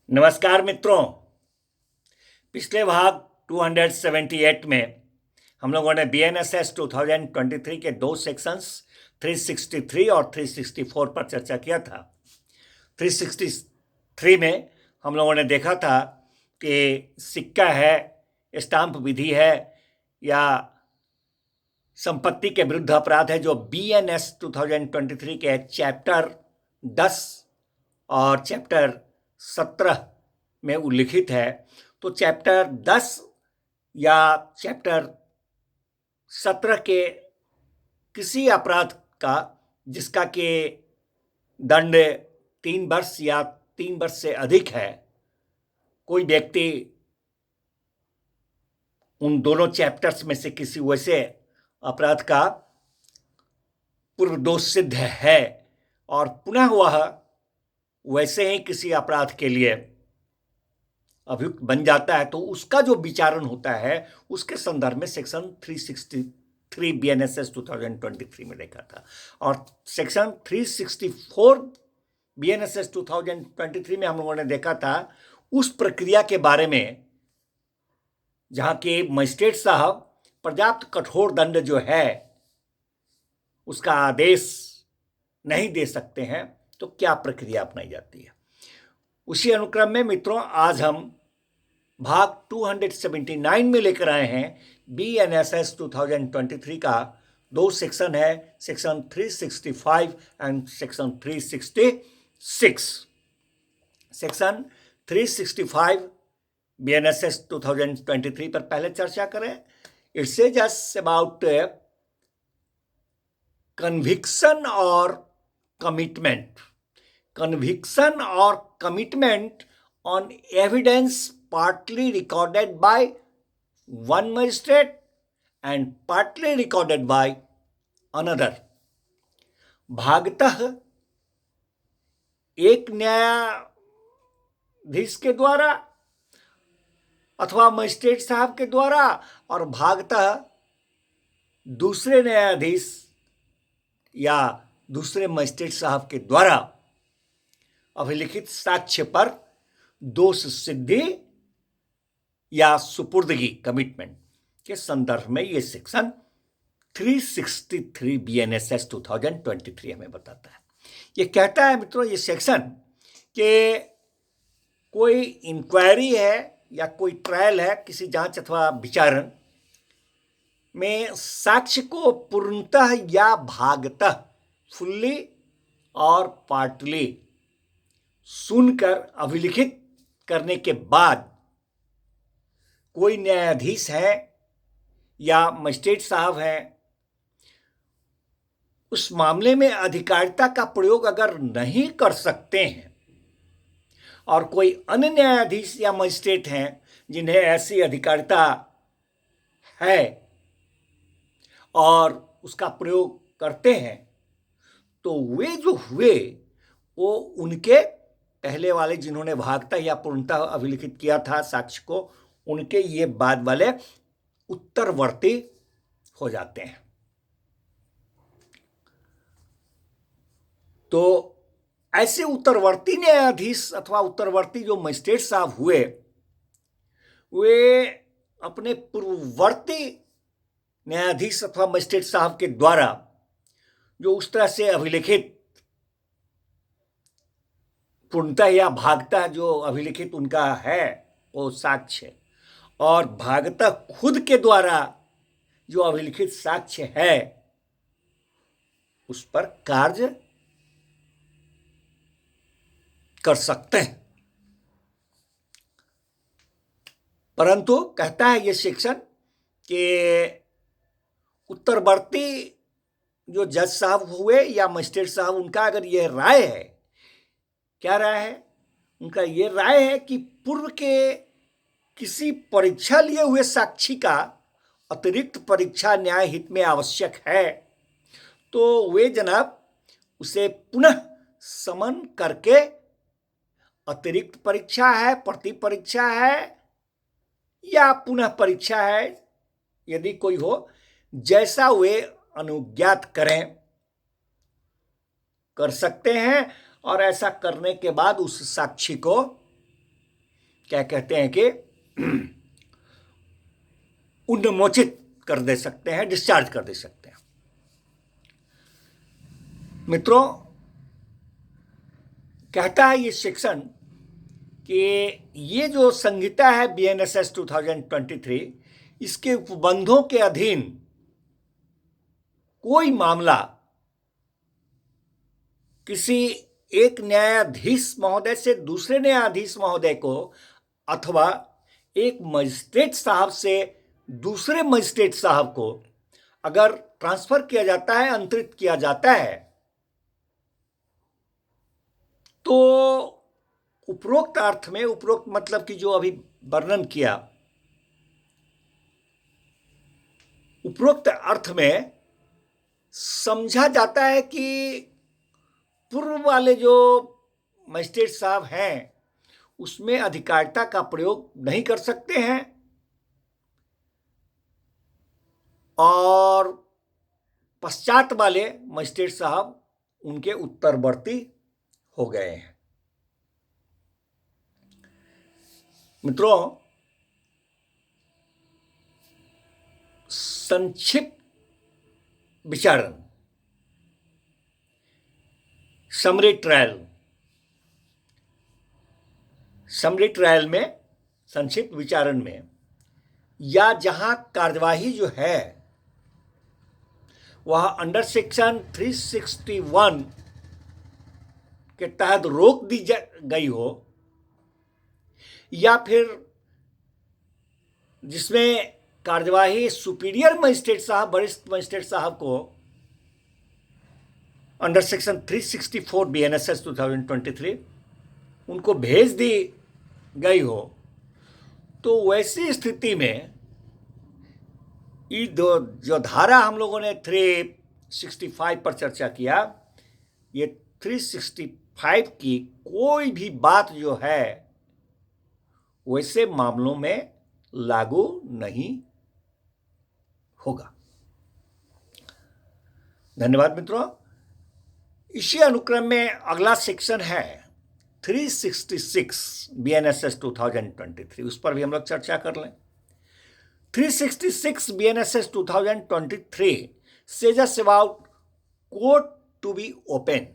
नमस्कार मित्रों। पिछले भाग 278 में हम लोगों ने BNSS 2023 के दो सेक्शंस 363 और 364 पर चर्चा किया था। 363 में हम लोगों ने देखा था कि सिक्का है, स्टाम्प विधि है या संपत्ति के विरुद्ध अपराध है, जो BNS 2023 के चैप्टर 10 और चैप्टर 17 में उल्लिखित है। तो चैप्टर 10 या चैप्टर 17 के किसी अपराध का जिसका कि दंड 3 वर्ष या 3 वर्ष से अधिक है, कोई व्यक्ति उन दोनों चैप्टर्स में से किसी वैसे अपराध का पूर्व दोष सिद्ध है और पुनः वह वैसे ही किसी अपराध के लिए अभियुक्त बन जाता है, तो उसका जो विचारण होता है उसके संदर्भ में सेक्शन 363 BNSS 2023 में देखा था। और सेक्शन 364 BNSS 2023 में हम लोगों ने देखा था उस प्रक्रिया के बारे में जहां के मजिस्ट्रेट साहब पर्याप्त कठोर दंड जो है उसका आदेश नहीं दे सकते हैं, तो क्या प्रक्रिया अपनाई जाती है। उसी अनुक्रम में मित्रों आज हम भाग 279 में लेकर आए हैं BNSS 2023 का दो सेक्शन है, section 365 and section 366। Section 365 BNSS 2023 पर पहले चर्चा करें। इट सेज अबाउट कन्विक्शन और commitment. Conviction or commitment on evidence partly recorded by one magistrate and partly recorded by another। भागतः एक न्यायाधीश के द्वारा अथवा मजिस्ट्रेट साहब के द्वारा और भागतः दूसरे न्यायाधीश या दूसरे मजिस्ट्रेट साहब के द्वारा अभिलिखित साक्ष्य पर दोष सिद्धि या सुपुर्दगी कमिटमेंट के संदर्भ में यह सेक्शन 363 BNSS 2023 हमें बताता है। यह कहता है मित्रों ये सेक्शन कि कोई इंक्वायरी है या कोई ट्रायल है, किसी जांच अथवा विचारण में साक्ष्य को पूर्णतः या भागतः फुल्ली और पार्टली सुनकर अभिलिखित करने के बाद कोई न्यायाधीश है या मजिस्ट्रेट साहब हैं, उस मामले में अधिकारिता का प्रयोग अगर नहीं कर सकते हैं और कोई अन्य न्यायाधीश या मजिस्ट्रेट हैं जिन्हें ऐसी अधिकारिता है और उसका प्रयोग करते हैं, तो वे जो हुए वो उनके पहले वाले जिन्होंने भागता या पूर्णतः अभिलिखित किया था साक्ष्य को, उनके ये बाद वाले उत्तरवर्ती हो जाते हैं। तो ऐसे उत्तरवर्ती न्यायाधीश अथवा उत्तरवर्ती जो मजिस्ट्रेट साहब हुए, वे अपने पूर्ववर्ती न्यायाधीश अथवा मजिस्ट्रेट साहब के द्वारा जो उस तरह से अभिलिखित पूर्णतः या भागतः जो अभिलिखित उनका है वो साक्ष्य और भागतः खुद के द्वारा जो अभिलिखित साक्ष्य है उस पर कार्य कर सकते हैं। परंतु कहता है यह सेक्शन कि उत्तरवर्ती जो जज साहब हुए या मजिस्ट्रेट साहब, उनका अगर यह राय है, क्या राय है उनका, यह राय है कि पूर्व के किसी परीक्षा लिए हुए साक्षी का अतिरिक्त परीक्षा न्याय हित में आवश्यक है, तो वे जनाब उसे पुनः समन करके अतिरिक्त परीक्षा है, प्रति परीक्षा है या पुनः परीक्षा है यदि कोई हो, जैसा वे अनुज्ञात करें कर सकते हैं और ऐसा करने के बाद उस साक्षी को क्या कहते हैं कि उन्मोचित कर दे सकते हैं, डिस्चार्ज कर दे सकते हैं। मित्रों, कहता है ये सेक्शन कि ये जो संहिता है BNSS 2023, इसके उपबंधों के अधीन कोई मामला किसी एक न्यायाधीश महोदय से दूसरे न्यायाधीश महोदय को अथवा एक मजिस्ट्रेट साहब से दूसरे मजिस्ट्रेट साहब को अगर ट्रांसफर किया जाता है, अंतरित किया जाता है, तो उपरोक्त अर्थ में, उपरोक्त मतलब कि जो अभी वर्णन किया, उपरोक्त अर्थ में समझा जाता है कि पूर्व वाले जो मजिस्ट्रेट साहब हैं उसमें अधिकारिता का प्रयोग नहीं कर सकते हैं और पश्चात वाले मजिस्ट्रेट साहब उनके उत्तरवर्ती हो गए हैं। मित्रों, संक्षिप्त विचारण, समरी ट्रायल में, संक्षिप्त विचारण में, या जहां कार्यवाही जो है वह अंडर सेक्शन 361 के तहत रोक दी गई हो, या फिर जिसमें कार्यवाही सुपीरियर मजिस्ट्रेट साहब, वरिष्ठ मजिस्ट्रेट साहब को अंडर सेक्शन 364 BNSS 2023 उनको भेज दी गई हो, तो वैसी स्थिति में ये जो धारा हम लोगों ने 365 पर चर्चा किया, ये 365 की कोई भी बात जो है वैसे मामलों में लागू नहीं होगा। धन्यवाद मित्रों। इसी अनुक्रम में अगला सेक्शन है 366 BNSS 2023, उस पर भी हम लोग चर्चा कर लें। 366 BNSS 2023 says us about court to be open,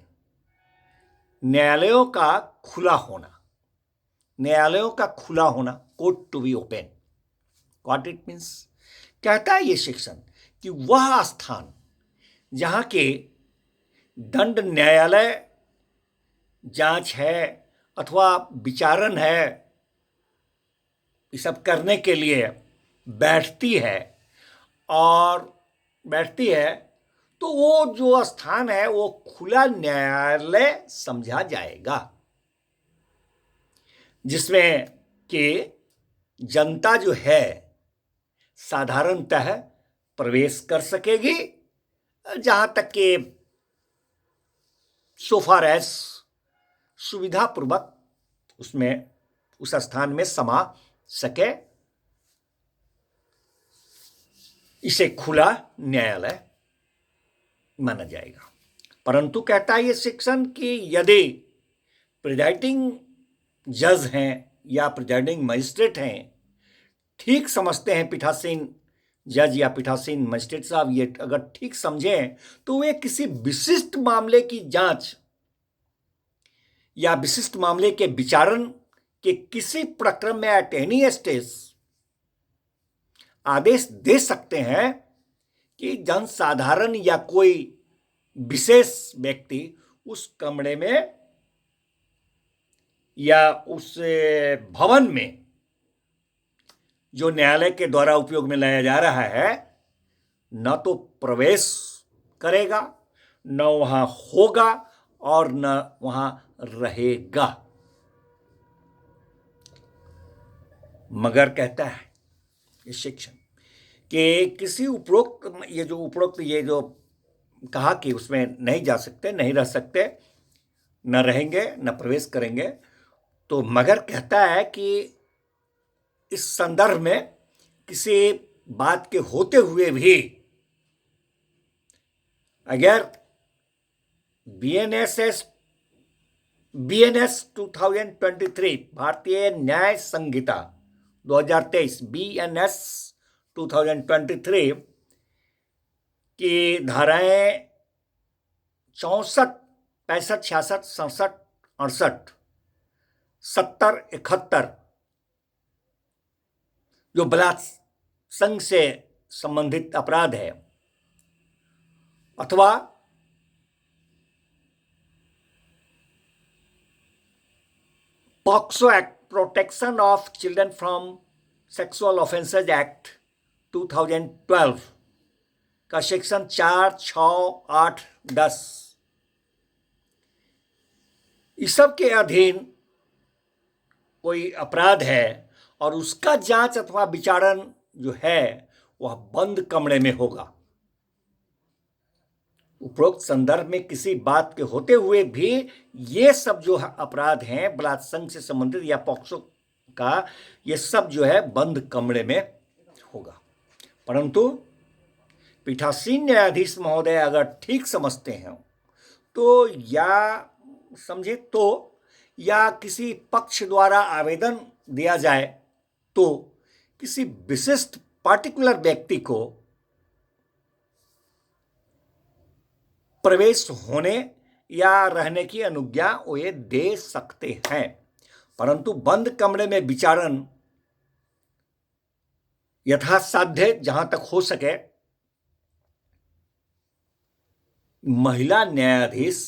न्यायालयों का खुला होना, न्यायालयों का खुला होना, court to be open. What it means? कहता है ये सेक्शन कि वह स्थान जहां के दंड न्यायालय जांच है अथवा विचारण है, ये सब करने के लिए बैठती है, तो वो जो स्थान है वो खुला न्यायालय समझा जाएगा, जिसमें कि जनता जो है साधारणतः प्रवेश कर सकेगी, जहां तक कि सोफार एज सुविधापूर्वक उसमें उस स्थान में समा सके, इसे खुला न्यायालय माना जाएगा। परंतु कहता है ये सेक्शन कि यदि प्रिजाइडिंग जज हैं या प्रिजाइडिंग मजिस्ट्रेट हैं, ठीक समझते हैं, पीठासीन जज या पीठासीन मजिस्ट्रेट साहब ये अगर ठीक समझें, तो वे किसी विशिष्ट मामले की जांच या विशिष्ट मामले के विचारण के किसी प्रक्रम में एट एनी स्टेज आदेश दे सकते हैं कि जनसाधारण या कोई विशेष व्यक्ति उस कमरे में या उस भवन में जो न्यायालय के द्वारा उपयोग में लाया जा रहा है, न तो प्रवेश करेगा, न वहां होगा और न वहां रहेगा। मगर कहता है इस सेक्शन कि किसी उपरोक्त, ये जो कहा कि उसमें नहीं जा सकते, नहीं रह सकते, न रहेंगे न प्रवेश करेंगे, तो मगर कहता है कि इस संदर्भ में किसी बात के होते हुए भी अगर BNSS BNS 2023 भारतीय न्याय संहिता 2023 BNS 2023 की धाराएं 64, 65, 66, 67, 68, 70, 71 जो बलात्संग से संबंधित अपराध है अथवा POCSO act, protection of children from sexual offences act 2012 का सेक्शन 4, 6, 8, 10 इस सब के अधीन कोई अपराध है और उसका जांच अथवा विचारण जो है वह बंद कमरे में होगा। उपरोक्त संदर्भ में किसी बात के होते हुए भी ये सब जो अपराध हैं बलात्संग से संबंधित या पॉक्सो का, ये सब जो है बंद कमरे में होगा। परंतु पीठासीन न्यायाधीश महोदय अगर ठीक समझते हैं तो या समझे तो या किसी पक्ष द्वारा आवेदन दिया जाए तो किसी विशिष्ट पार्टिकुलर व्यक्ति को प्रवेश होने या रहने की अनुज्ञा वे दे सकते हैं, परंतु बंद कमरे में विचारण यथासाध्य जहां तक हो सके महिला न्यायाधीश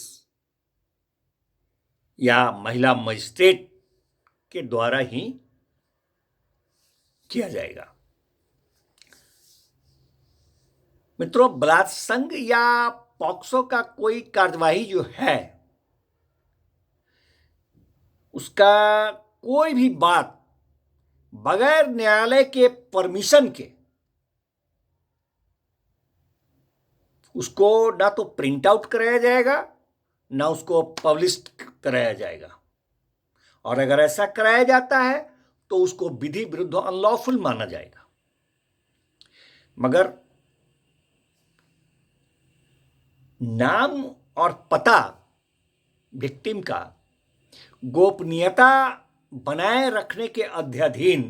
या महिला मजिस्ट्रेट के द्वारा ही किया जाएगा। मित्रों, बलात्संग या पॉक्सो का कोई कार्यवाही जो है उसका कोई भी बात बगैर न्यायालय के परमिशन के उसको ना तो प्रिंट आउट कराया जाएगा ना उसको पब्लिश कराया जाएगा, और अगर ऐसा कराया जाता है तो उसको विधि विरुद्ध अनलॉफुल माना जाएगा। मगर नाम और पता विक्टिम का गोपनीयता बनाए रखने के अध्याधीन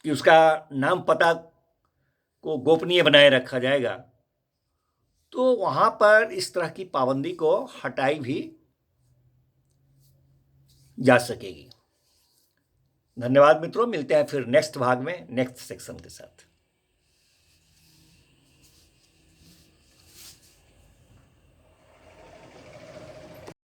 कि उसका नाम पता को गोपनीय बनाए रखा जाएगा, तो वहां पर इस तरह की पाबंदी को हटाई भी जा सकेगी। धन्यवाद मित्रों, मिलते हैं फिर नेक्स्ट भाग में नेक्स्ट सेक्शन के साथ।